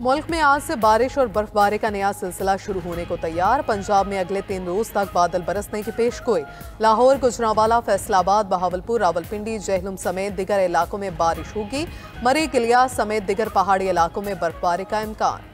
मुल्क में आज से बारिश और बर्फबारी का नया सिलसिला शुरू होने को तैयार। पंजाब में अगले 3 रोज तक बादल बरसने की पेशगोई। लाहौर, गुजरांवाला, फैसलाबाद, बहावलपुर, रावलपिंडी, जहलुम समेत दिगर इलाकों में बारिश होगी। मरी, किलिया समेत दिगर पहाड़ी इलाकों में बर्फबारी का इम्कान।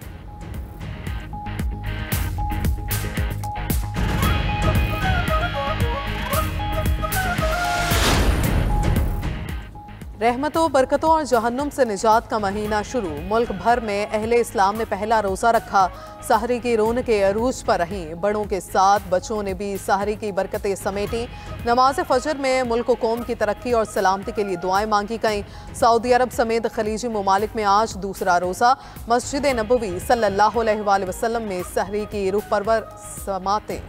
रहमतों, बरकतों और जहन्नुम से निजात का महीना शुरू। मुल्क भर में अहले इस्लाम ने पहला रोज़ा रखा। सहरी की रौनकें अरूज पर रहीं। बड़ों के साथ बच्चों ने भी सहरी की बरकतें समेटी। नमाज फजर में मुल्क कौम की तरक्की और सलामती के लिए दुआएं मांगी गईं। सऊदी अरब समेत खलीजी ममालिक में आज दूसरा रोज़ा। मस्जिद नबवी सल्लल्लाहु अलैहि वसल्लम में सहरी की रूह परवर समातें।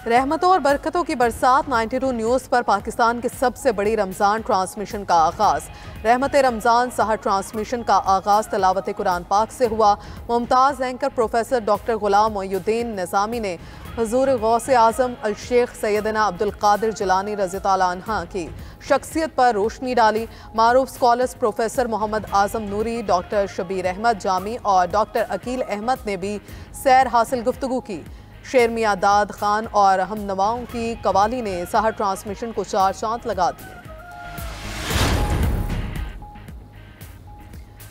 रहमतों और बरकतों की बरसात। 92 न्यूज़ पर पाकिस्तान की सबसे बड़ी रमज़ान ट्रांसमिशन का आगाज़। रहमत रमज़ान सहर ट्रांसमिशन का आगाज़ तलावत कुरान पाक से हुआ। मुमताज़ एंकर प्रोफेसर डॉक्टर गुलाम मोइनुद्दीन निज़ामी ने हुज़ूर गौसे आज़म अल शेख सैयदना अब्दुल कादिर जिलानी रज़ी ताला अन्हा की शख्सियत पर रोशनी डाली। मारूफ स्कॉलर्स प्रोफेसर मोहम्मद आज़म नूरी, डॉक्टर शबीर अहमद जामी और डॉक्टर अकील अहमद ने भी सैर हासिल गुफ्तगू की। शेर मियां दाद खान और हमनवाओं की कवाली ने सहर ट्रांसमिशन को 4 चांद लगा दिए।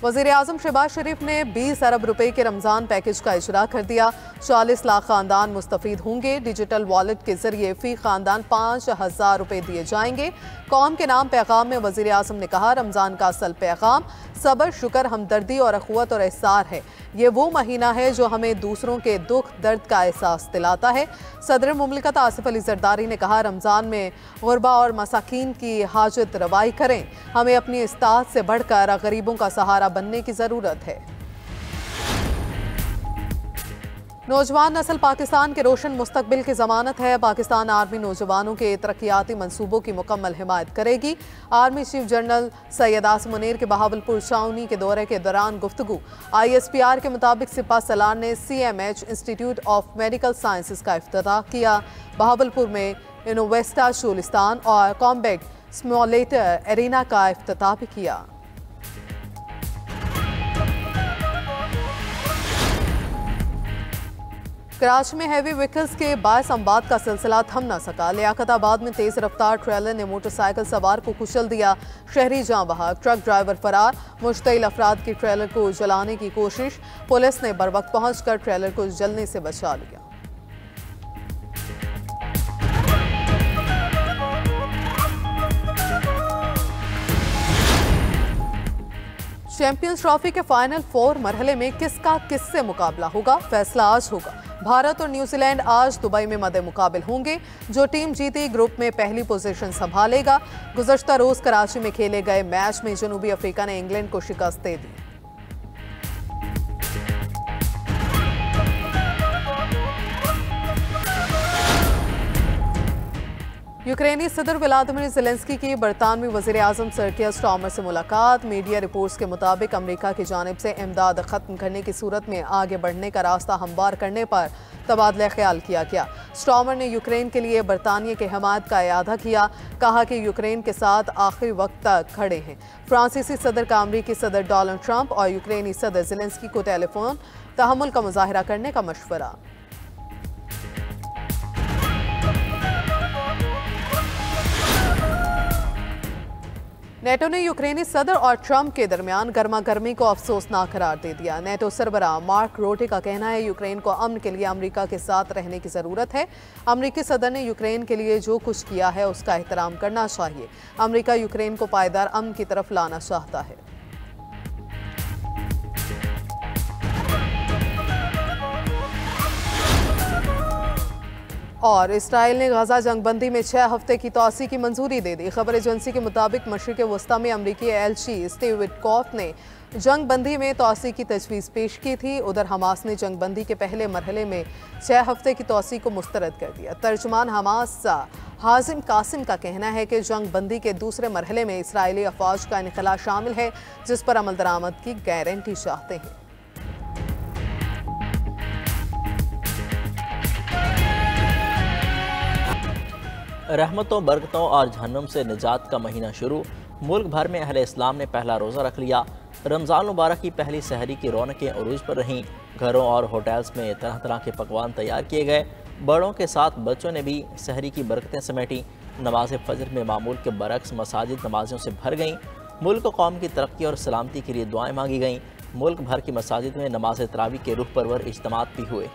वज़ीर आज़म शहबाज शरीफ ने 20 अरब रुपए के रमज़ान पैकेज का इजरा कर दिया। 40 लाख खानदान मुस्तफ़ीद होंगे। डिजिटल वॉलेट के जरिए फी खानदान 5,000 रुपए दिए जाएंगे। कौम के नाम पैगाम में वज़ीर आज़म ने कहा, रमज़ान का असल पैगाम सब्र, शुक्र, हमदर्दी और अखुवत और एहसार है। ये वो महीना है जो हमें दूसरों के दुख दर्द का एहसास दिलाता है। सदर मुमलिकत आसिफ अली जरदारी ने कहा, रमज़ान में गुरबा और मसाकीन की हाजत रवाई करें। हमें अपनी इस्तात से बढ़कर गरीबों का सहारा बनने की ज़रूरत है। नौजवान नस्ल पाकिस्तान के रोशन मुस्तकबिल की ज़मानत है। पाकिस्तान आर्मी नौजवानों के तरक्याती मंसूबों की मुकम्मल हिमायत करेगी। Army chief general Syed Asim Munir के बहावलपुर छावनी के दौरे के दौरान गुफ्तगू। ISPR के मुताबिक सिपा सलार ने CMH institute of medical sciences का इफ्तिताह किया। बहावलपुर में इनोवेस्टा शूलिस्तान और कॉम्बैट स्मॉलेटर एरिना का इफ्तिताह भी किया। कराची में हैवी व्हीकल्स के बायस अमवात का सिलसिला थम न सका। लियाकताबाद में तेज रफ्तार ट्रेलर ने मोटरसाइकिल सवार को कुचल दिया। शहरी जाँ बहक, ट्रक ड्राइवर फरार। मुश्तइल अफराद की ट्रेलर को जलाने की कोशिश। पुलिस ने बरवक्त पहुंचकर ट्रेलर को जलने से बचा लिया। चैंपियंस ट्रॉफी के फाइनल 4 मरहले में किसका किससे मुकाबला होगा, फैसला आज होगा। भारत और न्यूजीलैंड आज दुबई में मद्दे मुकाबिल होंगे। जो टीम जीती ग्रुप में पहली पोजीशन संभालेगा। गुज़श्ता रोज कराची में खेले गए मैच में जनूबी अफ्रीका ने इंग्लैंड को शिकस्त दे दी। यूक्रेनी सदर व्लादिमीर ज़ेलेंस्की की बरतानवी वज़ीर आज़म सर कियर स्टार्मर से मुलाकात। मीडिया रिपोर्ट्स के मुताबिक अमेरिका की जानिब से इमदाद ख़त्म करने की सूरत में आगे बढ़ने का रास्ता हमवार करने पर तबादला ख्याल किया गया। स्टार्मर ने यूक्रेन के लिए बरतानिया की हमायत का इयादा किया। कहा कि यूक्रेन के साथ आखिरी वक्त तक खड़े हैं। फ्रांसीसी सदर का अमरीकी सदर डोनाल्ड ट्रंप और यूक्रेनी सदर ज़ेलेंस्की को टेलीफोन तहम्मुल का मुजाहरा करने का मशवरा। नेटो ने यूक्रेनी सदर और ट्रंप के दरमियान गर्मा गर्मी को अफसोसनाक करार दे दिया। नेटो सरबराह मार्क रोटे का कहना है, यूक्रेन को अमन के लिए अमेरिका के साथ रहने की ज़रूरत है। अमेरिकी सदर ने यूक्रेन के लिए जो कुछ किया है उसका एहतराम करना चाहिए। अमेरिका यूक्रेन को पायदार अमन की तरफ लाना चाहता है। और इसराइल ने गजा जंगबंदी में 6 हफ्ते की तोसी की मंजूरी दे दी। खबर एजेंसी के मुताबिक मशरिक़ वस्ता में अमरीकी एलची स्टीव विटकॉफ ने जंगबंदी में तोसी की तजवीज़ पेश की थी। उधर हमास ने जंगबंदी के पहले मरहले में 6 हफ्ते की तोसी को मुस्तरद कर दिया। तर्जुमान हमास हाजिम कासिम का कहना है कि जंगबंदी के दूसरे मरहले में इसराइली अफवाज का इनखला शामिल है, जिस पर अमल दरामद की गारंटी चाहते हैं। रहमतों, बरकतों और जहन्नुम से निजात का महीना शुरू। मुल्क भर में अहले इस्लाम ने पहला रोज़ा रख लिया। रमज़ान मुबारक की पहली सहरी की रौनकें अरूज पर रहीं। घरों और होटल्स में तरह तरह के पकवान तैयार किए गए। बड़ों के साथ बच्चों ने भी सहरी की बरकतें समेटी। नमाज फजर में मामूल के बरक्स मसाजिद नमाजियों से भर गईं। मुल्क कौम की तरक्की और सलामती के लिए दुआएं मांगी गईं। मुल्क भर की मसाजिद में नमाज तरावी के रुख परवर इज्तिमात भी हुए।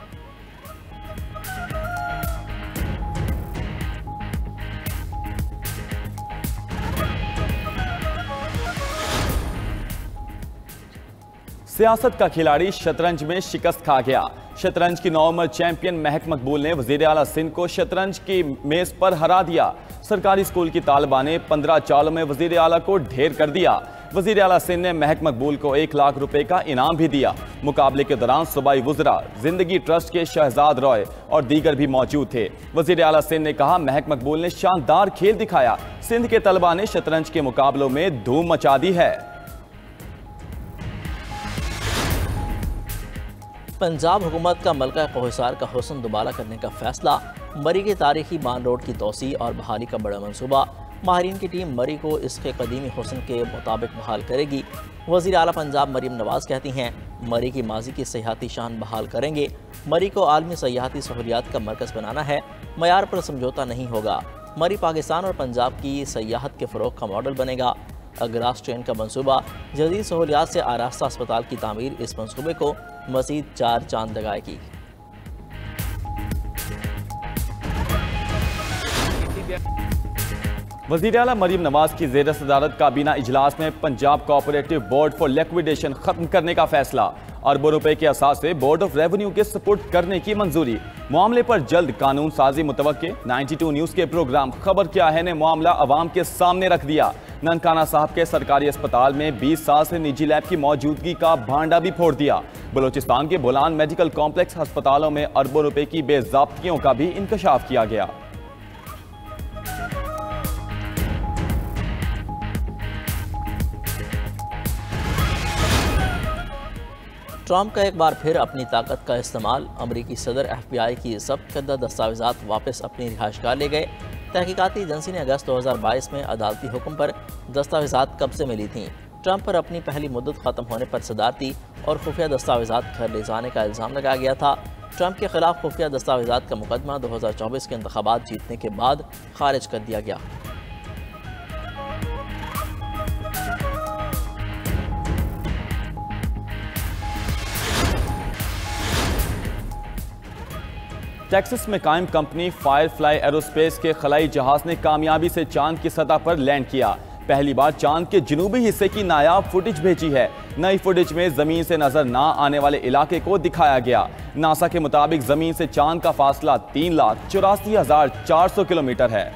सियासत का खिलाड़ी शतरंज में शिकस्त खा गया। शतरंज की नौमर चैंपियन महक मकबूल ने वजीर आला सिंध को शतरंज की मेज पर हरा दिया। सरकारी स्कूल की तालिबा ने 15 चालों में वजीर आला को ढेर कर दिया। वजीर आला सिंध ने महक मकबूल को 1 लाख रुपए का इनाम भी दिया। मुकाबले के दौरान सूबाई वुज़रा, जिंदगी ट्रस्ट के शहजाद रॉय और दीगर भी मौजूद थे। वजीर आला सिंध ने कहा, महक मकबूल ने शानदार खेल दिखाया। सिंध के तलबा ने शतरंज के मुकाबलों में धूम मचा दी है। पंजाब हुकूमत का मलका कोहिसार का हुस्न दुबारा करने का फैसला। मरी के तारीखी मान रोड की तोसी और बहाली का बड़ा मंसूबा। माहिरीन की टीम मरी को इसके कदीमी हुस्न के मुताबिक बहाल करेगी। वज़ीर आला पंजाब मरीम नवाज़ कहती हैं, मरी की माजी की सियाहती शान बहाल करेंगे। मरी को आलमी सियाहती सहूलियात का मरकज़ बनाना है। मयार पर समझौता नहीं होगा। मरी पाकिस्तान और पंजाब की सियाहत के फ़रोग़ का मॉडल बनेगा। अगरास ट्रेन का मंसूबा, जदीद सहूलियात से आरास्ता अस्पताल की तामीर इस मंसूबे को मज़ीद 4 चांद लगाएगी। वज़ीर आला मरीम नवाज की ज़ेर सदारत काबीना इजलास में Punjab cooperative board for liquidation खत्म करने का फैसला। अरबों रुपए के असास से बोर्ड ऑफ रेवेन्यू के सपुर्द करने की मंजूरी। मामले पर जल्द कानून साजी मुतवक्के। 92 न्यूज़ के प्रोग्राम खबर क्या है ने मामला अवाम के सामने रख दिया। ननकाना साहब के सरकारी अस्पताल में 20 साल से निजी लैब की मौजूदगी का भांडा भी फोड़ दिया। बलोचिस्तान के बोलान मेडिकल कॉम्प्लेक्स अस्पतालों में अरबों रुपए की बेज़ाब्तियों का भी इंकशाफ किया गया। ट्रंप का एक बार फिर अपनी ताकत का इस्तेमाल। अमरीकी सदर FBI की जब्त करदा दस्तावेज़ात वापस अपनी रिहाइशगाह ले गए। तहकीकाती एजेंसी ने अगस्त 2022 में अदालती हुक्म पर दस्तावेज़ात कब्जे में ली थीं। ट्रंप पर अपनी पहली मुद्दत ख़त्म होने पर सदारती और खुफिया दस्तावेज़ात घर ले जाने का इल्ज़ाम लगाया गया था। ट्रंप के खिलाफ खुफिया दस्तावेज़ात का मुकदमा 2024 के इंतखाबात जीतने के बाद खारिज कर दिया गया। टेक्सास में कायम कंपनी फायरफ्लाई एरोस्पेस के खलाई जहाज ने कामयाबी से चांद की सतह पर लैंड किया। पहली बार चांद के जनूबी हिस्से की नायाब फुटेज भेजी है। नई फुटेज में जमीन से नजर ना आने वाले इलाके को दिखाया गया। नासा के मुताबिक जमीन से चांद का फासला 3,84,400 किलोमीटर है।